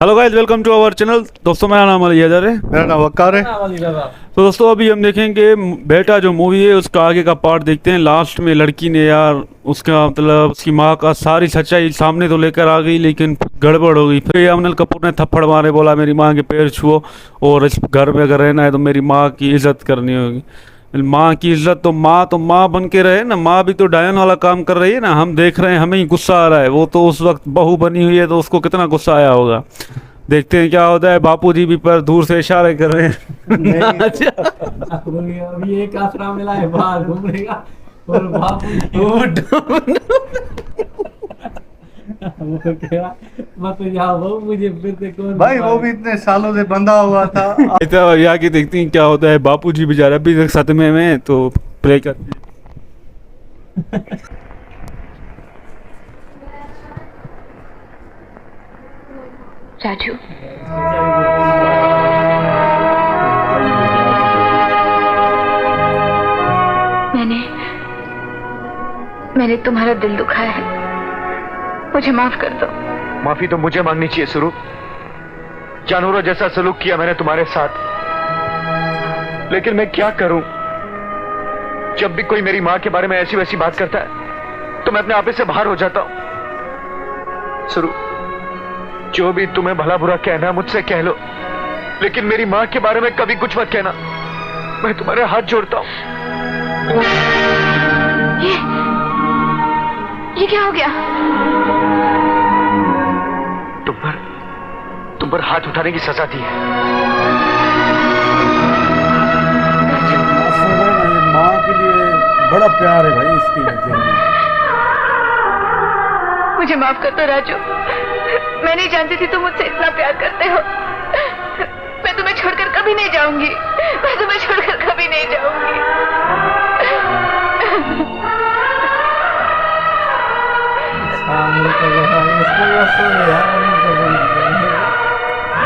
Hello guys, welcome to our channel. दोस्तों मेरा नाम अली हैदर है। मेरा नाम वक्कार है। तो दोस्तों अभी हम देखेंगे बेटा जो मूवी है उसका आगे का पार्ट देखते हैं। लास्ट में लड़की ने यार उसका मतलब उसकी माँ का सारी सच्चाई सामने तो लेकर आ गई, लेकिन गड़बड़ हो गई। फिर अमनल कपूर ने थप्पड़ मारे, बोला मेरी माँ के पैर छुओ और इस घर में अगर रहना है तो मेरी माँ की इज्जत करनी होगी। माँ की इज्जत तो माँ बन के रहे ना। माँ भी तो डायन वाला काम कर रही है ना। हम देख रहे हैं, हमें ही गुस्सा आ रहा है। वो तो उस वक्त बहू बनी हुई है तो उसको कितना गुस्सा आया होगा। देखते हैं क्या होता है। बापूजी भी पर दूर से इशारे कर रहे हैं। अच्छा अभी एक आसरा मिला है, बाहर घूमेगा और मत जाओ वो मुझे फिर से कौन भाई वो भी इतने सालों से बंधा हुआ था। तो यहाँ की देखते हैं क्या होता है। बापूजी बेचारा अभी तक सदमे में है, तो प्रे करते हैं। राजू, मैंने तुम्हारा दिल दुखाया है, मुझे माफ कर दो। माफी तो मुझे मांगनी चाहिए सुरु। जानवरों जैसा सलूक किया मैंने तुम्हारे साथ, लेकिन मैं क्या करूं? जब भी कोई मेरी मां के बारे में ऐसी वैसी बात करता है तो मैं अपने आपे से बाहर हो जाता हूं। सुरु, जो भी तुम्हें भला बुरा कहना मुझसे कह लो, लेकिन मेरी मां के बारे में कभी कुछ मत कहना। मैं तुम्हारे हाथ जोड़ता हूं। ये क्या हो गया? तुम पर हाथ उठाने की सजा दी है। माँ के लिए बड़ा प्यार है भाई इसकी। मुझे माफ कर दो राजू, मैं नहीं जानती थी तुम मुझसे इतना प्यार करते हो। मैं तुम्हें छोड़कर कभी नहीं जाऊंगी, मैं तुम्हें छोड़कर कभी नहीं जाऊंगी।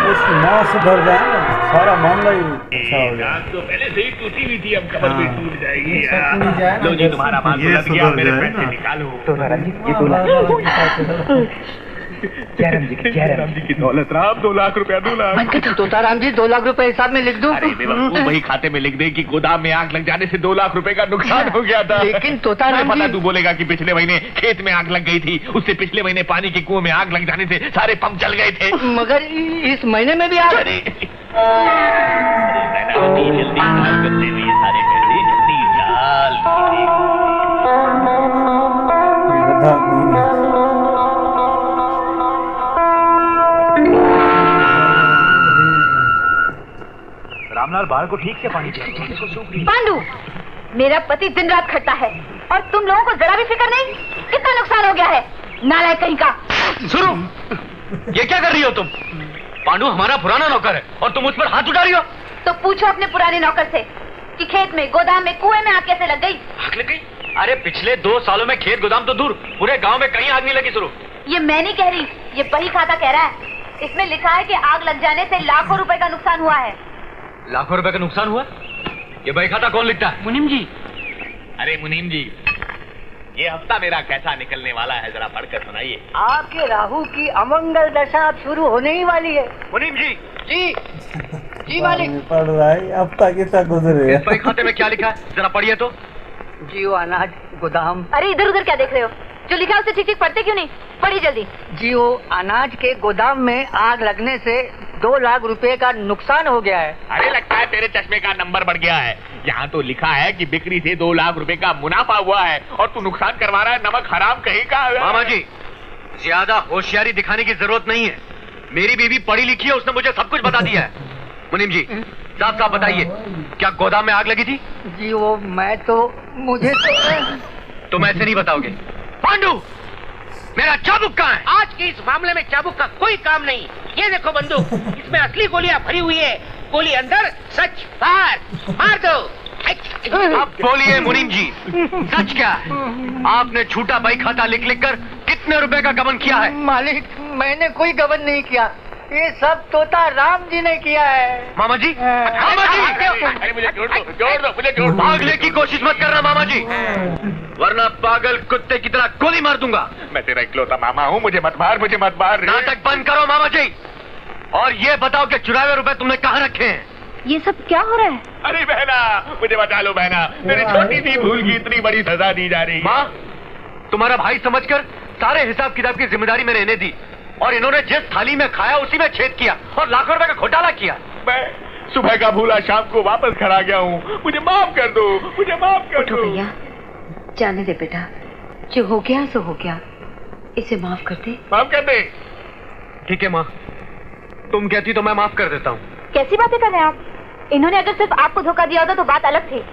उसकी माँ सुधर जाए ना, सारा मामला ही अच्छा हो जाए। तो पहले से ही टूटी हुई थी, अब कमर भी टूट जाएगी सब टूट जाए ना। लो जी, तुम्हारा माल ये लग गया, सुधर मेरे जाए पैसे ना। निकालो। जयराम जी की दौलत राम 2 लाख रुपया 2 लाख। तोताराम जी 2 लाख रुपए हिसाब में लिख दूं? अरे बेवकूफ, वही खाते में लिख दे कि गोदाम में आग लग जाने से 2 लाख रुपए का नुकसान हो गया था। लेकिन तोताराम पता जी, तू बोलेगा कि पिछले महीने खेत में आग लग गई थी, उससे पिछले महीने पानी के कुएं में आग लग जाने से सारे पंप जल गए थे। मगर इस महीने में भी आ अरे जल्दी निकाल करते हुए ये सारे पैसे जल्दी निकाल। रामलाल बाहर को ठीक से पानी चाहिए। पांडु, मेरा पति दिन रात खटता है और तुम लोगों को जरा भी फिक्र नहीं। कितना नुकसान हो गया है, नालायक कहीं का। सुनो, ये क्या कर रही हो तुम? पांडु हमारा पुराना नौकर है और तुम उस पर हाथ उठा रही हो। तो पूछो अपने पुराने नौकर से कि खेत में, गोदाम में, कुएं में आग कैसे लग गई। आग लग गई? अरे पिछले 2 सालों में खेत गोदाम तो दूर, पूरे गांव में कहीं आग नहीं लगी। सुरु, ये मैं नहीं कह रही, ये बही खाता कह रहा है। इसमें लिखा है कि आग लग जाने से लाखों रुपए का नुकसान हुआ है। लाखों रुपए का नुकसान हुआ? ये बही खाता कौन लिखता है? मुनीम जी। अरे मुनीम जी, ये हफ्ता मेरा कैसा निकलने वाला है, जरा पढ़कर सुनाइए। आपके राहु की अमंगल दशा अब शुरू होने ही वाली है। मुनीम जी, जी मालिक। पढ़ रहा है, अब तक कितना गुजरे। इस बही खाते में क्या लिखा है, जरा पढ़िए तो। जियो अनाज गोदाम। अरे इधर उधर क्या देख रहे हो? जो लिखा है उसे ठीक ठीक पढ़ते क्यों नहीं? पढ़िए जल्दी। जियो अनाज के गोदाम में आग लगने से 2 लाख रुपए का नुकसान हो गया है। अरे लगता है तेरे चश्मे का नंबर बढ़ गया है। यहाँ तो लिखा है कि बिक्री से 2 लाख रुपए का मुनाफा हुआ है और तू नुकसान करवा रहा है। नमक हराम कहीं का। मामा जी, ज्यादा होशियारी दिखाने की जरूरत नहीं है। मेरी बीवी पढ़ी लिखी है, उसने मुझे सब कुछ बता दिया है। मुनीम जी, साफ साफ बताइए, क्या गोदाम में आग लगी थी? जी वो मैं तो मुझे तुम ऐसे नहीं बताओगे। पांडु, मेरा चाबुक कहाँ है? आज के इस मामले में चाबुक का कोई काम नहीं। ये देखो बंदूक, इसमें असली गोलियां भरी हुई है। गोली अंदर, सच बाहर, मार दो। अब बोलिए मुनीम जी, सच क्या है? आपने झूठा बही खाता लिख लिख कर कितने रुपए का गबन किया है? मालिक, मैंने कोई गबन नहीं किया, ये सब तोता राम जी ने किया है। मामा जी, मामा जी, अरे मुझे जोड़ दो, मुझे जोड़ दो। भागने की कोशिश मत करना मामा जी, वरना पागल कुत्ते की तरह गोली मार दूंगा। मैं तेरा इकलौता मामा हूँ, मुझे मत मार, मुझे मत मार। नाटक बंद करो मामा जी, और ये बताओ कि चुराए हुए रुपए तुमने कहाँ रखे हैं? ये सब क्या हो रहा है? अरे बहना, मुझे बचा लो बहना, मेरी छोटी सी भूल की इतनी बड़ी सजा दी जा रही है। माँ, तुम्हारा भाई समझकर सारे हिसाब किताब की जिम्मेदारी मैंने इन्हें दी, और इन्होंने जिस थाली में खाया उसी में छेद किया और लाखों रुपए का घोटाला किया। मैं सुबह का भूला शाम को वापस खड़ा गया हूँ, मुझे माफ कर दो, मुझे माफ कर उठो दो। भैया, जाने दे बेटा, जो हो गया सो हो गया, इसे माफ कर दे। माफ कर दे। ठीक है माँ, तुम कहती तो मैं माफ कर देता हूँ। कैसी बातें कर रहे हैं आप? इन्होंने अगर सिर्फ आपको धोखा दिया होता तो बात अलग थी,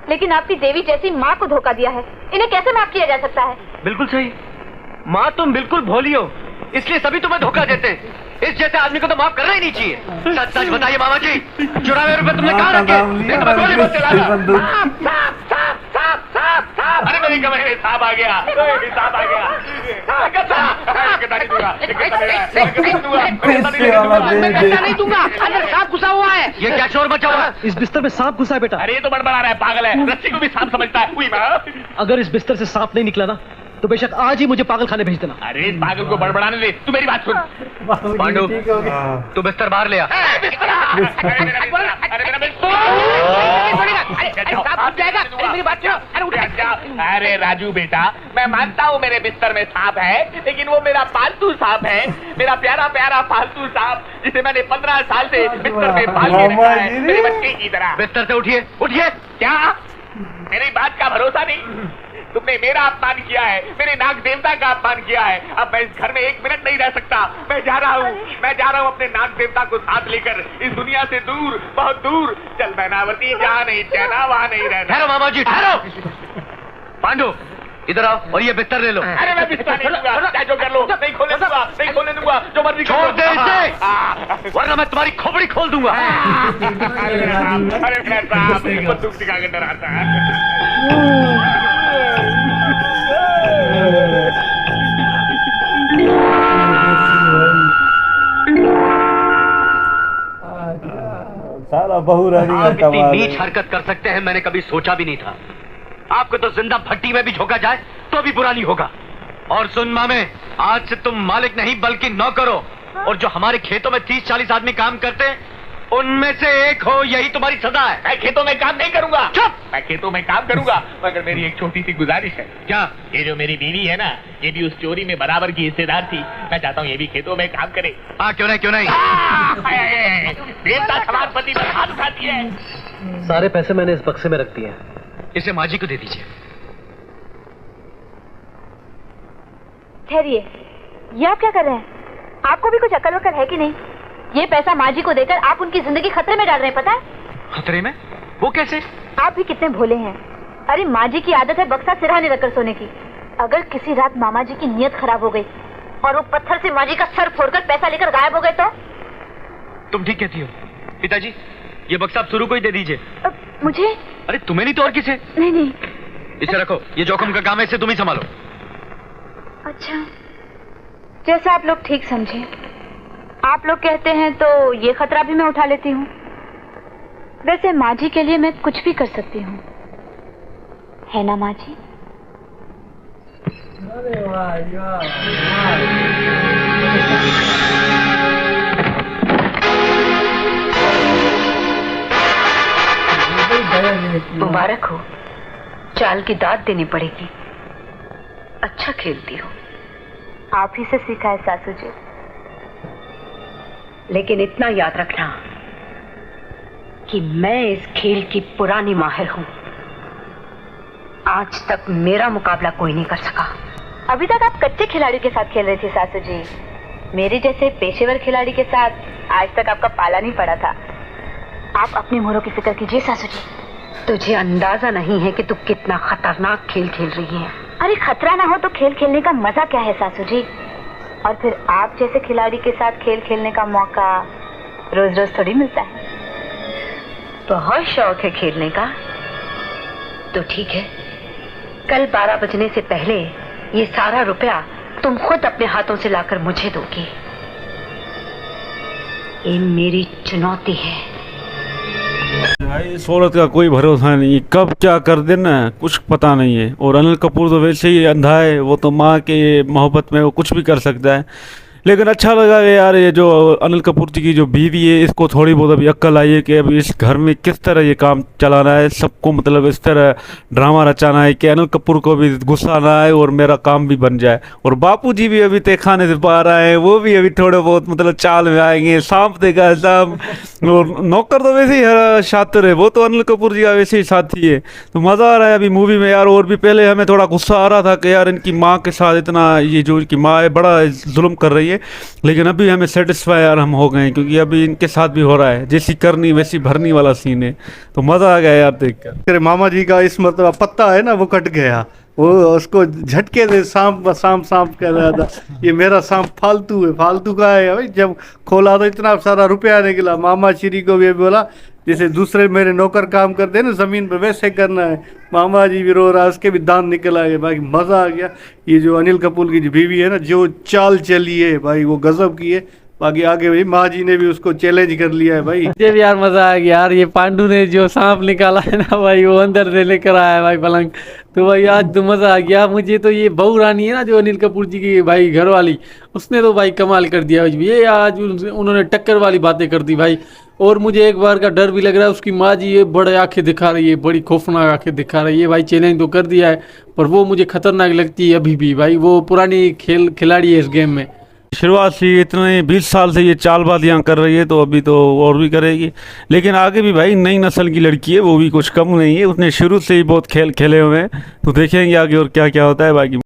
लेकिन आपकी देवी जैसी माँ को धोखा दिया है, इन्हें कैसे माफ किया जा सकता है? बिल्कुल सही माँ, तुम बिल्कुल भोली हो, इसलिए सभी तुम्हें धोखा देते हैं। इस जैसे आदमी को तो माफ करना ही नहीं चाहिए। सच सच बताइए मामा जी, चुराए हुए रुपए तुमने कहाँ रखे? नहीं तो मैं गोली मार चलाऊंगा। अरे मेरी कमरे में सांप आ गया, सांप आ गया। मैं पैसा नहीं दूंगा, अंदर सांप घुसा हुआ है। ये क्या शोर मचा हुआ है? इस बिस्तर में सांप घुसा है बेटा। अरे ये तो बड़बड़ा रहा है, पागल है, रस्सी को भी सांप समझता है। हुई माँ। अगर इस बिस्तर से सांप नहीं निकला ना तो बेशक आज ही मुझे पागल खाने भेज देना। अरे इस पागल को बड़बड़ाने दे, तू मेरी बात सुन। पांडु, तू बिस्तर बाहर ले आ। अरे राजू बेटा, मैं मानता हूँ मेरे बिस्तर में सांप है, लेकिन वो मेरा पालतू सांप है, मेरा प्यारा प्यारा पालतू सांप, जिसे मैंने 15 साल से बिस्तर में पाल के रखा है, मेरे बच्चे की तरह। बिस्तर से उठिए, उठिए। क्या मेरी बात का भरोसा नहीं? तुमने मेरा अपमान किया है, मेरे नाग देवता का अपमान किया है। अब मैं इस घर में 1 मिनट नहीं रह सकता। मैं जा रहा हूँ अपने नाग देवता को साथ लेकर इस दुनिया से दूर, बहुत दूर। चल मैनावती, जहाँ नहीं चैना वहाँ नहीं रहना। ठहरो मामा जी, ठहरो। पांडु, इधर आओ और ये बिस्तर ले लो। अरे मैं बिस्तर नहीं लूंगा, चाहे जो कर लो, नहीं खोलने दूंगा, नहीं खोलने दूंगा, जो मर्जी छोड़ दे इसे, वरना मैं तुम्हारी खोपड़ी खोल दूंगा। अरे मेरा साहब बंदूक दिखा के डराता है। साला बहुरानी का आप इतनी कमाल नीच है। हरकत कर सकते हैं, मैंने कभी सोचा भी नहीं था। आपको तो जिंदा भट्टी में भी झोंका जाए तो भी बुरा नहीं होगा। और सुन मामे, आज से तुम मालिक नहीं बल्कि नौकर हो, और जो हमारे खेतों में 30-40 आदमी काम करते हैं उनमें से एक हो, यही तुम्हारी सजा है। मैं खेतों में काम नहीं करूंगा। चुप! मैं खेतों में काम करूंगा, मगर मेरी एक छोटी सी गुजारिश है। क्या? ये जो मेरी बीवी है ना, ये भी उस चोरी में बराबर की हिस्सेदार थी। मैं चाहता हूँ ये भी खेतों में काम करे। हाँ, क्यों नहीं, क्यों नहीं। देवता समाजपति पर हाथ उठाती है। सारे पैसे मैंने इस बक्से में रख दिए हैं। इसे माजी को दे दीजिए। ठहरिए, ये आप क्या कर रहे हैं? आपको भी कुछ अकल वकल है कि नहीं? ये पैसा माँ जी को देकर आप उनकी जिंदगी खतरे में डाल रहे हैं, पता है? खतरे में? वो कैसे? आप भी कितने भोले हैं। अरे माँ जी की आदत है बक्सा सिरहाने रखकर सोने की। अगर किसी रात मामा जी की नीयत खराब हो गई और वो पत्थर से माँ जी का सर फोड़कर पैसा लेकर गायब हो गए तो? तुम ठीक कहती हो। पिताजी, ये बक्सा आप सुरु को ही दे दीजिए। मुझे? अरे तुम्हें नहीं तो और किसे? नहीं नहीं। इसे रखो, ये जोखिम का काम है, इसे तुम ही संभालो। अच्छा, जैसा आप लोग ठीक समझे। आप लोग कहते हैं तो ये खतरा भी मैं उठा लेती हूँ। वैसे माँ जी के लिए मैं कुछ भी कर सकती हूँ, है ना माँ जी? मुबारक हो, चाल की दाद देनी पड़ेगी। अच्छा खेलती हो। आप ही से सीखा है सासू जी। लेकिन इतना याद रखना कि मैं इस खेल की पुरानी माहिर हूँ। आज तक मेरा मुकाबला कोई नहीं कर सका। अभी तक आप कच्चे खिलाड़ी के साथ खेल रही थी सासू जी। मेरे जैसे पेशेवर खिलाड़ी के साथ आज तक आपका पाला नहीं पड़ा था। आप अपनी मोरों की फिक्र कीजिए सासू जी। तुझे अंदाजा नहीं है कि तू कितना खतरनाक खेल खेल रही है। अरे खतरा ना हो तो खेल खेलने का मजा क्या है सासू जी? और फिर आप जैसे खिलाड़ी के साथ खेल खेलने का मौका रोज रोज थोड़ी मिलता है। बहुत शौक है खेलने का तो ठीक है, कल 12 बजने से पहले ये सारा रुपया तुम खुद अपने हाथों से लाकर मुझे दोगी। ये मेरी चुनौती है। भाई इस औरत का कोई भरोसा नहीं, कब क्या कर देना कुछ पता नहीं है। और अनिल कपूर तो वैसे ही अंधा है, वो तो माँ के मोहब्बत में वो कुछ भी कर सकता है। लेकिन अच्छा लगा कि यार ये जो अनिल कपूर जी की जो बीवी है इसको थोड़ी बहुत अभी अक्ल आई है कि अभी इस घर में किस तरह ये काम चलाना है, सबको मतलब इस तरह ड्रामा रचाना है कि अनिल कपूर को भी गुस्सा आना है और मेरा काम भी बन जाए। और बापू जी भी अभी तक खाने से पा रहे हैं, वो भी अभी थोड़े बहुत मतलब चाल में आएंगे, सांप देगा सांप। और नौकर तो वैसे ही शातिर है, वो तो अनिल कपूर जी का वैसे ही साथी है। तो मज़ा आ रहा है अभी मूवी में यार। और भी पहले हमें थोड़ा गुस्सा आ रहा था कि यार इनकी माँ के साथ इतना, ये जो इनकी माँ है बड़ा जुल्म कर रही है, लेकिन अभी हमें सेटिस्फाई यार हम हो गए हैं, क्योंकि अभी इनके साथ भी हो रहा है, जैसी करनी वैसी भरनी वाला सीन है। तो मज़ा आ गया यार देख कर। तेरे मामा जी का इस मतलब पत्ता है ना वो कट गया, वो उसको झटके से सांप सांप सांप कह रहा था, ये मेरा सांप फालतू है। फालतू का है भाई, जब खोला तो इतना सारा रुपया निकला। मामा श्री को भी बोला जैसे दूसरे मेरे नौकर काम करते हैं ना जमीन पर, वैसे करना है। मामा जी भी रो रहा, उसके भी दांत निकल आए भाई। मज़ा आ गया। ये जो अनिल कपूर की जो बीवी है ना, जो चाल चली है भाई वो गजब की है। बाकी आगे भाई माँ जी ने भी उसको चैलेंज कर लिया है भाई। मुझे भी यार मजा आ गया यार। ये पांडू ने जो सांप निकाला है ना भाई, वो अंदर से लेकर आया है भाई पलंग। तो भाई आज तो मजा आ गया मुझे। तो ये बहू रानी है ना जो अनिल कपूर जी की भाई घर वाली, उसने तो भाई कमाल कर दिया। ये आज उन्होंने टक्कर वाली बातें कर दी भाई। और मुझे एक बार का डर भी लग रहा है, उसकी माँ जी ये बड़े आंखें दिखा रही है, बड़ी खौफनाक आंखें दिखा रही है भाई। चैलेंज तो कर दिया है पर वो मुझे खतरनाक लगती है अभी भी भाई। वो पुरानी खिलाड़ी है इस गेम में। शुरुआत से इतने 20 साल से ये चालबाजियाँ कर रही है, तो अभी तो और भी करेगी। लेकिन आगे भी भाई नई नस्ल की लड़की है, वो भी कुछ कम नहीं है, उसने शुरू से ही बहुत खेल खेले हुए हैं। तो देखेंगे आगे और क्या क्या होता है बाकी।